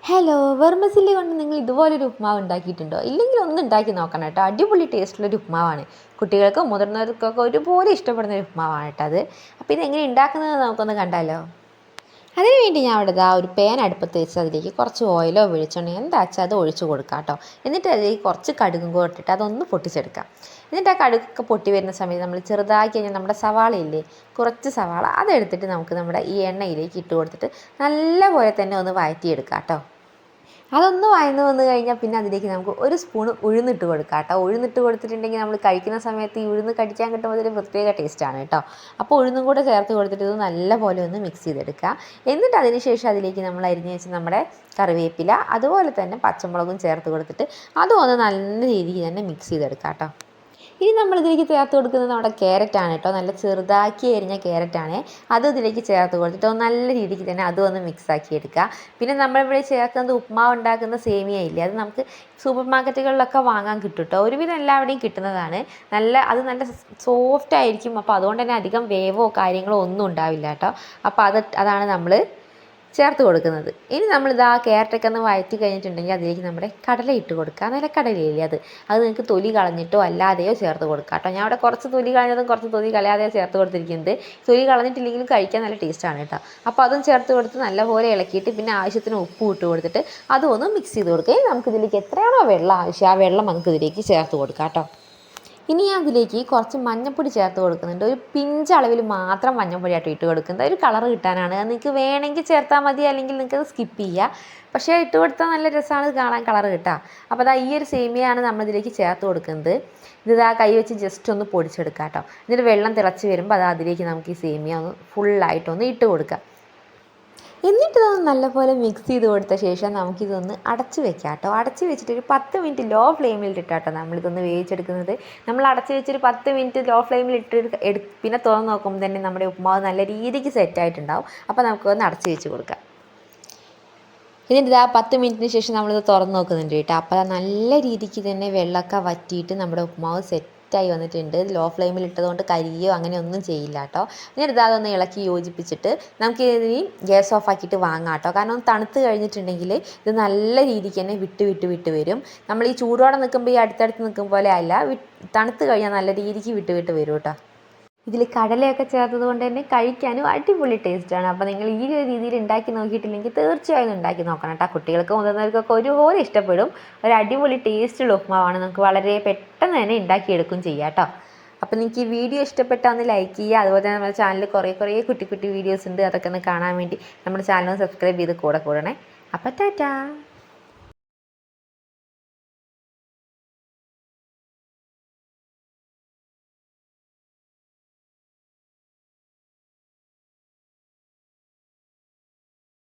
Hello, vermicelli കൊണ്ട് നിങ്ങൾ ഇതുപോലൊരു ഉപ്മാവ് ഉണ്ടാക്കിയിട്ടുണ്ടോ? ഇല്ലെങ്കിൽ ഒന്ന് ഉണ്ടാക്കി നോക്കണം കേട്ടോ. അടിപൊളി ടേസ്റ്റുള്ളൊരു ഉപ്മാവാണ്. കുട്ടികൾക്കും മുതിർന്നവർക്കൊക്കെ ഒരുപോലെ ഇഷ്ടപ്പെടുന്ന ഒരു ഉപ്മാവാണ് കേട്ടോ അത്. അപ്പോൾ ഇതെങ്ങനെ ഉണ്ടാക്കുന്നത് നമുക്കൊന്ന് കണ്ടാലോ? അതിന് വേണ്ടി ഞാൻ അവിടെ ഒരു പാൻ അടുപ്പത്ത് വെച്ച് അതിലേക്ക് കുറച്ച് ഓയിലോ വെളിച്ചെണ്ണയോ എന്താ വെച്ചാൽ അത് ഒഴിച്ച് കൊടുക്കാം കേട്ടോ. എന്നിട്ട് അതിലേക്ക് കുറച്ച് കടുകും കൂടെ ഇട്ടിട്ട് അതൊന്ന് പൊട്ടിച്ചെടുക്കാം. എന്നിട്ട് ആ കടുകൊക്കെ പൊട്ടി വരുന്ന സമയത്ത് നമ്മൾ ചെറുതാക്കി കഴിഞ്ഞാൽ നമ്മുടെ സവാളയില്ലേ, കുറച്ച് സവാള അതെടുത്തിട്ട് നമുക്ക് നമ്മുടെ ഈ എണ്ണയിലേക്ക് ഇട്ട് കൊടുത്തിട്ട് നല്ലപോലെ തന്നെ ഒന്ന് വഴറ്റിയെടുക്കാം കേട്ടോ. അതൊന്ന് വഴന്ന് വന്ന് കഴിഞ്ഞാൽ പിന്നെ അതിലേക്ക് നമുക്ക് ഒരു സ്പൂണ് ഉഴുന്നിട്ട് കൊടുക്കാം കേട്ടോ. ഉഴുന്നിട്ട് കൊടുത്തിട്ടുണ്ടെങ്കിൽ നമ്മൾ കഴിക്കുന്ന സമയത്ത് ഈ ഉഴുന്ന് കടിക്കാൻ കിട്ടുമ്പോൾ ഒരു പ്രത്യേക ടേസ്റ്റാണ് കേട്ടോ. അപ്പോൾ ഉഴുന്നും കൂടെ ചേർത്ത് കൊടുത്തിട്ട് ഇത് നല്ലപോലെ ഒന്ന് മിക്സ് ചെയ്തെടുക്കുക. എന്നിട്ട് അതിന് ശേഷം അതിലേക്ക് നമ്മൾ അരിഞ്ഞ് വെച്ച് നമ്മുടെ കറിവേപ്പില അതുപോലെ തന്നെ പച്ചമുളകും ചേർത്ത് കൊടുത്തിട്ട് അതും ഒന്ന് നല്ല രീതിക്ക് തന്നെ മിക്സ് ചെയ്തെടുക്കാം കേട്ടോ. ഇനി നമ്മളിതിലേക്ക് ചേർത്ത് കൊടുക്കുന്നത് നമ്മുടെ ക്യാരറ്റാണ് കേട്ടോ. നല്ല ചെറുതാക്കി അരിഞ്ഞ ക്യാരറ്റാണ്. അതും ഇതിലേക്ക് ചേർത്ത് കൊടുത്തിട്ട് നല്ല രീതിക്ക് തന്നെ അതും ഒന്ന് മിക്സാക്കി എടുക്കുക. പിന്നെ നമ്മളിവിടെ ചേർക്കുന്നത് ഉപ്മാവ് ഉണ്ടാക്കുന്ന സേമിയ ഇല്ലേ, അത് നമുക്ക് സൂപ്പർ മാർക്കറ്റുകളിലൊക്കെ വാങ്ങാൻ കിട്ടും കേട്ടോ. ഒരുവിധം എല്ലാവിടെയും കിട്ടുന്നതാണ്. അത് നല്ല സോഫ്റ്റ് ആയിരിക്കും. അപ്പോൾ അതുകൊണ്ട് തന്നെ അധികം വേവോ കാര്യങ്ങളോ ഒന്നും ഉണ്ടാവില്ല കേട്ടോ. അപ്പോൾ അതാണ് നമ്മൾ ചേർത്ത് കൊടുക്കുന്നത്. ഇനി നമ്മളിത് ആ ക്യാരറ്റൊക്കെ ഒന്ന് വഴറ്റി കഴിഞ്ഞിട്ടുണ്ടെങ്കിൽ അതിലേക്ക് നമ്മുടെ കടല ഇട്ട് കൊടുക്കുക. നിലക്കടലയില്ലേ, അത് നിങ്ങൾക്ക് തൊലി കളഞ്ഞിട്ടോ അല്ലാതെയോ ചേർത്ത് കൊടുക്കുക കേട്ടോ. ഞാൻ അവിടെ കുറച്ച് തൊലി കളഞ്ഞതും കുറച്ച് തൊലി കളയാതെയോ ചേർത്ത് കൊടുത്തിരിക്കുന്നത്. തൊലി കളഞ്ഞിട്ടില്ലെങ്കിലും കഴിക്കാൻ നല്ല ടേസ്റ്റാണ് കേട്ടോ. അപ്പോൾ അതും ചേർത്ത് കൊടുത്ത് നല്ലപോലെ ഇളക്കിയിട്ട് പിന്നെ ആവശ്യത്തിന് ഉപ്പ് ഇട്ട് കൊടുത്തിട്ട് അതും ഒന്ന് മിക്സ് ചെയ്ത് കൊടുക്കുക. ഇനി നമുക്കിതിലേക്ക് എത്രയാണോ വെള്ളം ആവശ്യം ആ വെള്ളം നമുക്കിതിലേക്ക് ചേർത്ത് കൊടുക്കാം കേട്ടോ. ഇനി അതിലേക്ക് കുറച്ച് മഞ്ഞൾപ്പൊടി ചേർത്ത് കൊടുക്കുന്നുണ്ട്. ഒരു പിഞ്ച് അളവിൽ മാത്രം മഞ്ഞൾപ്പൊടിയായിട്ട് ഇട്ട് കൊടുക്കുന്നത്. ഒരു കളർ കിട്ടാനാണ്. അത് നിങ്ങൾക്ക് വേണമെങ്കിൽ ചേർത്താൽ മതി, അല്ലെങ്കിൽ നിങ്ങൾക്ക് അത് സ്കിപ്പ് ചെയ്യുക. പക്ഷേ ഇട്ട് കൊടുത്താൽ നല്ല രസമാണ് കാണാൻ, കളർ കിട്ടുക. അപ്പോൾ ഈ ഒരു സേമിയയാണ് നമ്മളിതിലേക്ക് ചേർത്ത് കൊടുക്കുന്നത്. കൈ വെച്ച് ജസ്റ്റ് ഒന്ന് പൊടിച്ചെടുക്കുക കേട്ടോ. എന്നിട്ട് വെള്ളം തിളച്ച് വരുമ്പോൾ അതിലേക്ക് നമുക്ക് ഈ സേമിയ ഒന്ന് ഫുള്ളായിട്ടൊന്ന് ഇട്ട് കൊടുക്കുക. എന്നിട്ട് ഇതൊന്ന് നല്ലപോലെ മിക്സ് ചെയ്ത് കൊടുത്ത ശേഷം നമുക്കിതൊന്ന് അടച്ച് വെക്കാം കേട്ടോ. അടച്ച് വെച്ചിട്ട് ഒരു 10 മിനിറ്റ് ലോ ഫ്ലെയിമിലിട്ടിട്ടാട്ടോ നമ്മളിതൊന്ന് വേവിച്ചെടുക്കുന്നത്. നമ്മൾ അടച്ച് വെച്ചൊരു 10 മിനിറ്റ് ലോ ഫ്ലെയിമിൽ പിന്നെ തുറന്ന് നോക്കുമ്പോൾ തന്നെ നമ്മുടെ ഉപ്മാവ് നല്ല രീതിക്ക് സെറ്റായിട്ടുണ്ടാവും. അപ്പോൾ നമുക്കൊന്ന് അടച്ച് വെച്ച് കൊടുക്കാം. എന്നിട്ട് 10 മിനിറ്റിന് ശേഷം നമ്മളിത് തുറന്ന് നോക്കുന്നുണ്ട് കേട്ടോ. അപ്പോൾ നല്ല രീതിക്ക് തന്നെ വെള്ളമൊക്കെ വറ്റിയിട്ട് നമ്മുടെ ഉപ്മാവ് സെറ്റായി വന്നിട്ടുണ്ട്. ലോ ഫ്ലെയിമിൽ ഇട്ടതുകൊണ്ട് കരിയോ അങ്ങനെ ഒന്നും ചെയ്യില്ല കേട്ടോ. എന്നിട്ട് അതൊന്ന് ഇളക്കി യോജിപ്പിച്ചിട്ട് നമുക്ക് ഇനി ഗ്യാസ് ഓഫ് ആക്കിയിട്ട് വാങ്ങാം കേട്ടോ. കാരണം തണുത്ത് കഴിഞ്ഞിട്ടുണ്ടെങ്കിൽ ഇത് നല്ല രീതിക്ക് തന്നെ വിട്ട് വരും. നമ്മൾ ഈ ചൂടോടെ നിൽക്കുമ്പോൾ ഈ അടുത്തടുത്ത് നിൽക്കും പോലെ അല്ല, തണുത്ത് കഴിഞ്ഞാൽ നല്ല രീതിക്ക് വിട്ട് വരും കേട്ടോ. ഇതിൽ കടലയൊക്കെ ചേർത്തത് കൊണ്ട് തന്നെ കഴിക്കാനും അടിപൊളി ടേസ്റ്റാണ്. അപ്പോൾ നിങ്ങൾ ഈ ഒരു രീതിയിൽ ഉണ്ടാക്കി നോക്കിയിട്ടില്ലെങ്കിൽ തീർച്ചയായും ഉണ്ടാക്കി നോക്കണം കേട്ടോ. കുട്ടികൾക്കും മുതിർന്നവർക്കൊക്കെ ഒരുപോലെ ഇഷ്ടപ്പെടും. ഒരു അടിപൊളി ടേസ്റ്റുള്ള ഉപ്മാവാണ്. നമുക്ക് വളരെ പെട്ടെന്ന് തന്നെ ഉണ്ടാക്കിയെടുക്കും ചെയ്യാം കേട്ടോ. അപ്പോൾ നിങ്ങൾക്ക് ഈ വീഡിയോ ഇഷ്ടപ്പെട്ടാൽ ഒന്ന് ലൈക്ക് ചെയ്യുക. അതുപോലെ തന്നെ നമ്മുടെ ചാനലിൽ കുറേ കുട്ടി വീഡിയോസ് ഉണ്ട്. അതൊക്കെ ഒന്ന് കാണാൻ വേണ്ടി നമ്മുടെ ചാനൽ സബ്സ്ക്രൈബ് ചെയ്ത് കൂടണേ. അപ്പോൾ ടാറ്റാ.